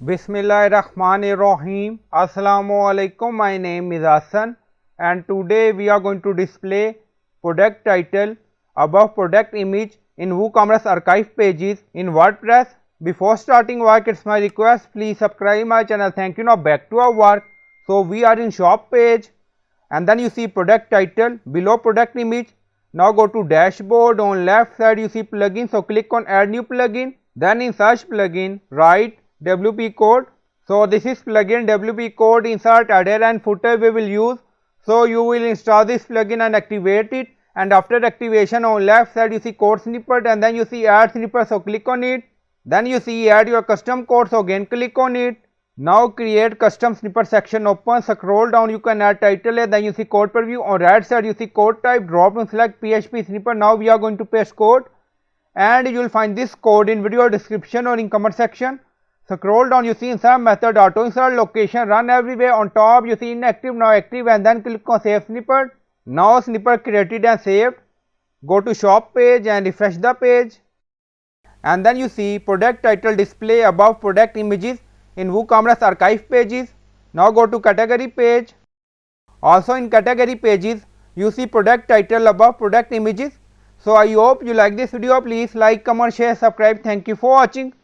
Bismillahirrahmanirrahim. Assalamu alaikum. My name is Hassan and today we are going to display product title above product image in WooCommerce archive pages in WordPress. Before starting work, it's my request, please subscribe my channel. Thank you. Now back to our work. So we are in shop page and then you see product title below product image. Now go to dashboard. On left side you see plugin, so click on add new plugin. Then in search plugin write WP code. So this is plugin WP code, insert header and footer we will use. So you will install this plugin and activate it, and after activation on left side you see code snippet and then you see add snippet, so click on it. Then you see add your custom code, so again click on it. Now create custom snippet section open, scroll down, you can add title here, then you see code preview. On right side you see code type, drop down select PHP snippet. Now we are going to paste code and you will find this code in video description or in comment section. Scroll down, you see insert method, auto insert, location, run everywhere. On top you see inactive, now active, and then click on save snippet. Now snippet created and saved. Go to shop page and refresh the page and then you see product title display above product images in WooCommerce archive pages. Now go to category page. Also in category pages you see product title above product images. So I hope you like this video. Please like, comment, share, subscribe. Thank you for watching.